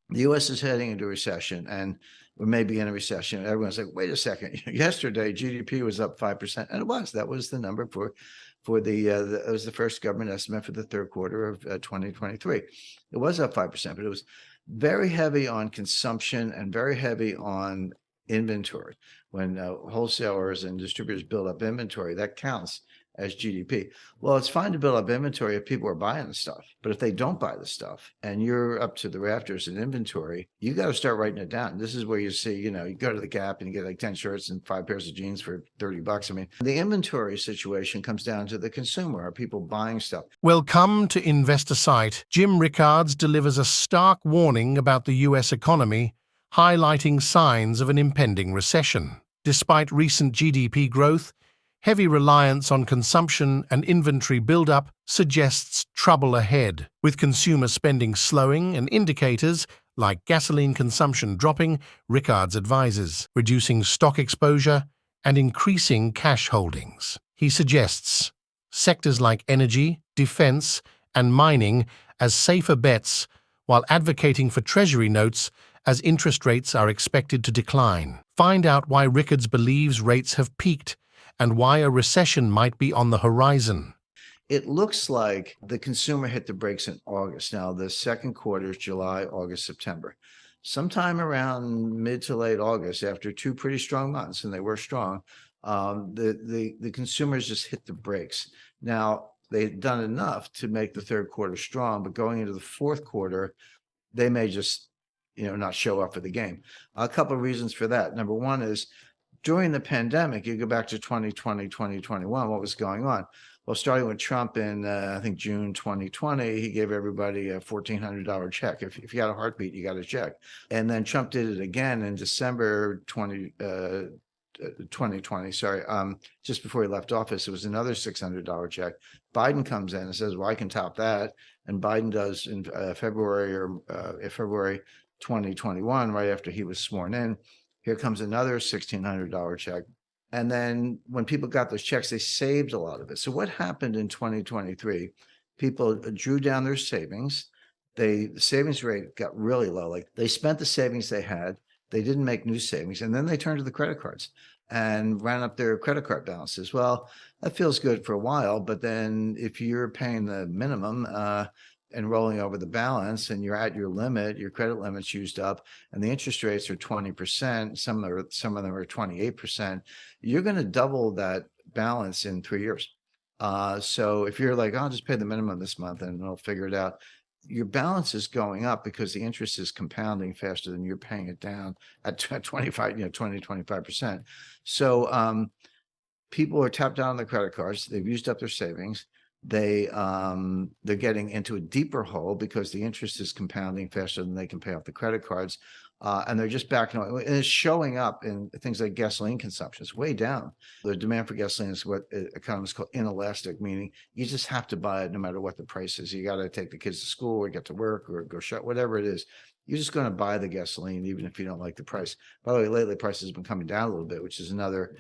the U.S. is heading into recession, and we may be in a recession. Everyone's like, wait a second. Yesterday, GDP was up 5%, and it was. That was the number for it was the first government estimate for the third quarter of 2023. It was up 5%, but it was very heavy on consumption and very heavy on inventory. When wholesalers and distributors build up inventory, that counts as GDP. Well, it's fine to build up inventory if people are buying the stuff, but if they don't buy the stuff and you're up to the rafters in inventory, you got to start writing it down. This is where you see, you go to the Gap and you get like 10 shirts and 5 pairs of jeans for $30. I mean, the inventory situation comes down to the consumer. Are people buying stuff? Welcome to INVESTOSITE. Jim Rickards delivers a stark warning about the US economy, highlighting signs of an impending recession. Despite recent GDP growth, heavy reliance on consumption and inventory buildup suggests trouble ahead. With consumer spending slowing and indicators like gasoline consumption dropping, Rickards advises reducing stock exposure and increasing cash holdings. He suggests sectors like energy, defense, and mining as safer bets, while advocating for Treasury notes as interest rates are expected to decline. Find out why Rickards believes rates have peaked and why a recession might be on the horizon. It looks like the consumer hit the brakes in August. Now, the second quarter is July, August, September. Sometime around mid to late August, after 2 pretty strong months, and they were strong, the consumers just hit the brakes. Now, they've done enough to make the third quarter strong, but going into the fourth quarter, they may just, not show up for the game. A couple of reasons for that. Number one is during the pandemic, you go back to 2020, 2021, what was going on? Well, starting with Trump in, I think, June 2020, he gave everybody a $1,400 check. If you got a heartbeat, you got a check. And then Trump did it again in December 2020, just before he left office. It was another $600 check. Biden comes in and says, well, I can top that. And Biden does in February 2021, right after he was sworn in. Here comes another $1,600 check. And then when people got those checks, they saved a lot of it. So what happened in 2023? People drew down their savings. The savings rate got really low. Like, they spent the savings they had. They didn't make new savings. And then they turned to the credit cards and ran up their credit card balances. Well, that feels good for a while. But then if you're paying the minimum, and rolling over the balance, and you're at your limit, your credit limit's used up, and the interest rates are 20%, some of them are 28%, you're going to double that balance in 3 years. So if you're like, I'll just pay the minimum this month and I'll figure it out, your balance is going up because the interest is compounding faster than you're paying it down at 25, 25%. So people are tapped out on the credit cards. They've used up their savings. They're getting into a deeper hole because the interest is compounding faster than they can pay off the credit cards, and they're just backing away. And it's showing up in things like gasoline consumption. It's way down. The demand for gasoline is what economists call inelastic, meaning you just have to buy it no matter what the price is. You got to take the kids to school or get to work or go shop, whatever it is. You're just going to buy the gasoline even if you don't like the price. By the way, lately prices have been coming down a little bit, which is another.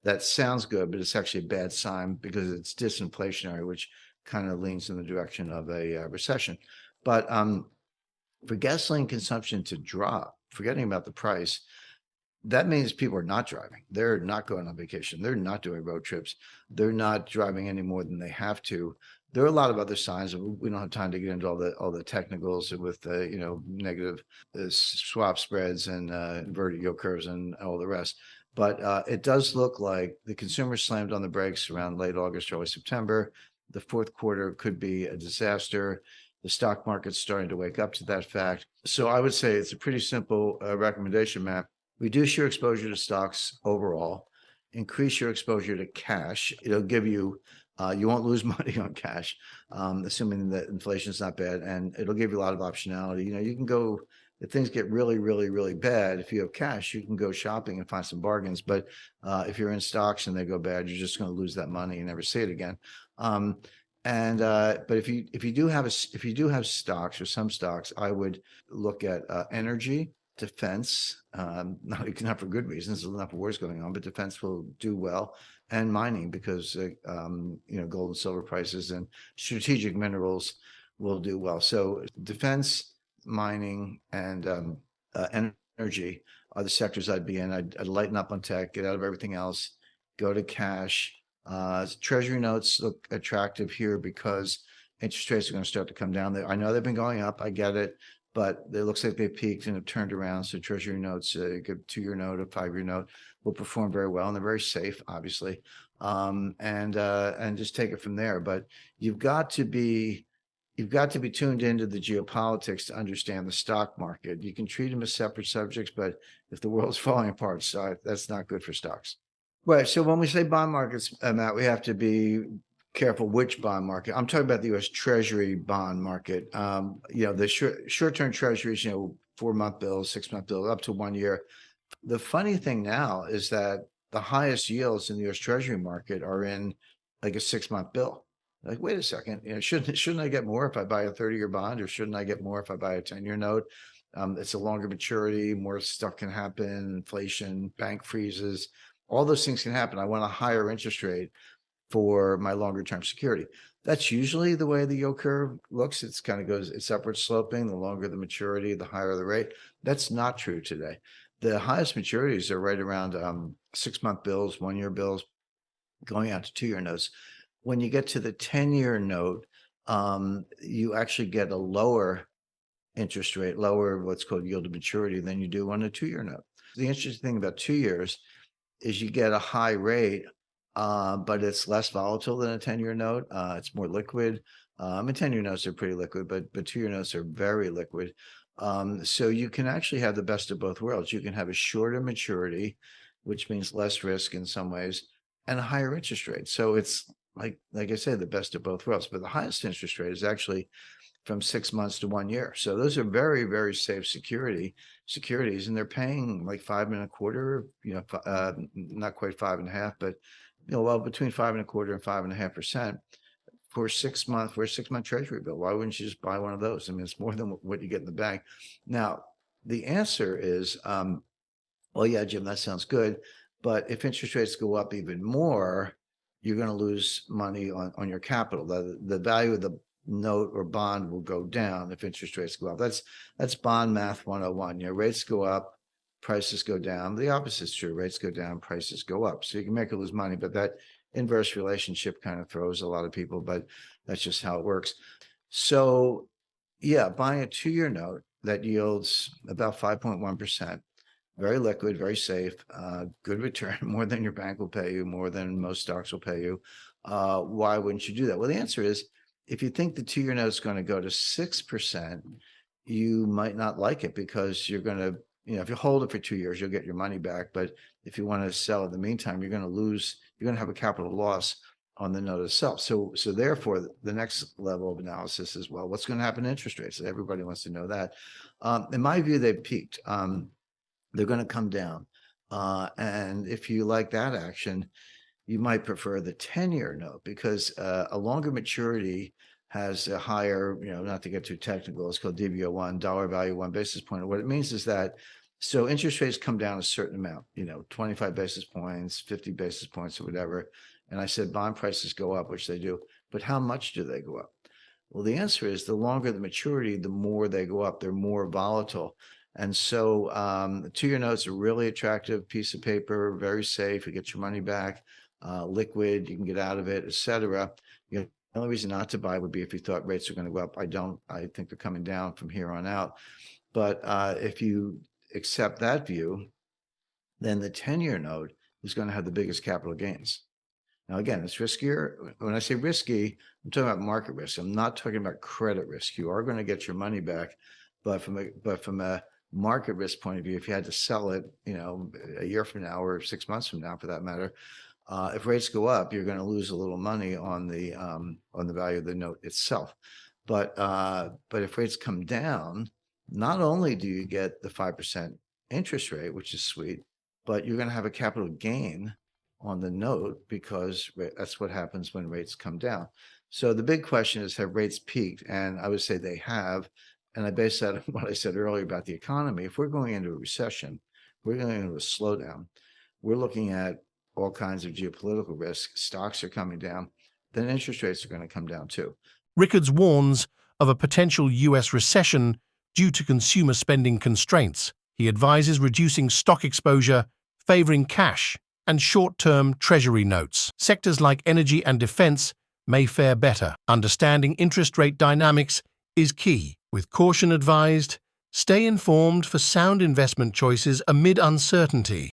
That sounds good, but it's actually a bad sign because it's disinflationary, which kind of leans in the direction of a recession. But for gasoline consumption to drop, forgetting about the price, that means people are not driving. They're not going on vacation. They're not doing road trips. They're not driving any more than they have to. There are a lot of other signs. We don't have time to get into all the technicals with negative swap spreads and inverted yield curves and all the rest. But it does look like the consumer slammed on the brakes around late August, early September. The fourth quarter could be a disaster. The stock market's starting to wake up to that fact. So I would say it's a pretty simple recommendation, Matt. Reduce your exposure to stocks overall. Increase your exposure to cash. It'll give you, you won't lose money on cash, assuming that inflation is not bad, and it'll give you a lot of optionality. You can go. If things get really, really, really bad, if you have cash, you can go shopping and find some bargains. But if you're in stocks and they go bad, you're just going to lose that money and never see it again. But if you do have stocks or some stocks, I would look at energy, defense, not for good reasons. There's enough wars going on, but defense will do well, and mining because gold and silver prices and strategic minerals will do well. So defense, mining, and energy are the sectors I'd be in. I'd lighten up on tech, get out of everything else, go to cash. Treasury notes look attractive here because interest rates are going to start to come down. I know they've been going up. I get it, but it looks like they peaked and have turned around. So Treasury notes, a good 2-year note, a 5-year note, will perform very well, and they're very safe, obviously. And just take it from there. But you've got to be tuned into the geopolitics to understand the stock market. You can treat them as separate subjects, but if the world's falling apart, so that's not good for stocks. Right. So when we say bond markets, Matt, we have to be careful which bond market. I'm talking about the U.S. Treasury bond market. The short-term treasuries, 4-month bills, 6-month bills, up to 1 year. The funny thing now is that the highest yields in the U.S. Treasury market are in like a 6-month bill. Like, wait a second, shouldn't I get more if I buy a 30-year bond, or shouldn't I get more if I buy a 10-year note? It's a longer maturity, more stuff can happen, inflation, bank freezes, all those things can happen. I want a higher interest rate for my longer term security. That's usually the way the yield curve looks. It's upward sloping. The longer the maturity, the higher the rate. That's not true today. The highest maturities are right around 6-month bills, 1-year bills, going out to 2-year notes. When you get to the 10-year note, you actually get a lower interest rate, lower what's called yield to maturity, than you do on a 2-year note. The interesting thing about 2 years is you get a high rate, but it's less volatile than a 10-year note. It's more liquid. And 10-year notes are pretty liquid, but 2-year notes are very liquid. So you can actually have the best of both worlds. You can have a shorter maturity, which means less risk in some ways, and a higher interest rate. So it's like I said, the best of both worlds. But the highest interest rate is actually from 6 months to 1 year. So those are very, very safe securities, and they're paying like 5.25%, not quite 5.5%, but between 5.25% and 5.5% for a 6-month treasury bill. Why wouldn't you just buy one of those? I mean, it's more than what you get in the bank. Now, the answer is, well, yeah, Jim, that sounds good. But if interest rates go up even more, you're going to lose money on your capital. The value of the note or bond will go down if interest rates go up. That's bond math 101. Rates go up, prices go down. The opposite is true. Rates go down, prices go up. So you can make or lose money, but that inverse relationship kind of throws a lot of people, but that's just how it works. So yeah, buying a 2-year note that yields about 5.1%, very liquid, very safe, good return, more than your bank will pay you, more than most stocks will pay you. Why wouldn't you do that? Well, the answer is, if you think the 2-year note is going to go to 6%, you might not like it, because you're going to, if you hold it for 2 years, you'll get your money back. But if you want to sell in the meantime, you're going to have a capital loss on the note itself. So therefore, the next level of analysis is, well, what's going to happen to interest rates? Everybody wants to know that. In my view, they've peaked. They're going to come down. And if you like that action, you might prefer the 10-year note, because a longer maturity has a higher, not to get too technical, it's called DV01, dollar value 1 basis point. What it means is that, so interest rates come down a certain amount, 25 basis points, 50 basis points, or whatever. And I said bond prices go up, which they do. But how much do they go up? Well, the answer is, the longer the maturity, the more they go up. They're more volatile. And so the 2-year note's a really attractive piece of paper, very safe. You get your money back, liquid, you can get out of it, etc. The only reason not to buy would be if you thought rates are going to go up. I don't. I think they're coming down from here on out. But if you accept that view, then the 10-year note is going to have the biggest capital gains. Now, again, it's riskier. When I say risky, I'm talking about market risk. I'm not talking about credit risk. You are going to get your money back, but from a market risk point of view, if you had to sell it, a year from now or 6 months from now, for that matter, if rates go up, you're going to lose a little money on the value of the note itself. But if rates come down, not only do you get the 5% interest rate, which is sweet, but you're going to have a capital gain on the note, because that's what happens when rates come down. So the big question is, have rates peaked? And I would say they have. And I base that on what I said earlier about the economy. If we're going into a recession, we're going into a slowdown, we're looking at all kinds of geopolitical risks, stocks are coming down, then interest rates are going to come down too. Rickards warns of a potential U.S. recession Due to consumer spending constraints, he advises reducing stock exposure, favoring cash and short-term treasury notes. Sectors like energy and defense may fare better. Understanding interest rate dynamics is key. With caution advised, stay informed for sound investment choices amid uncertainty.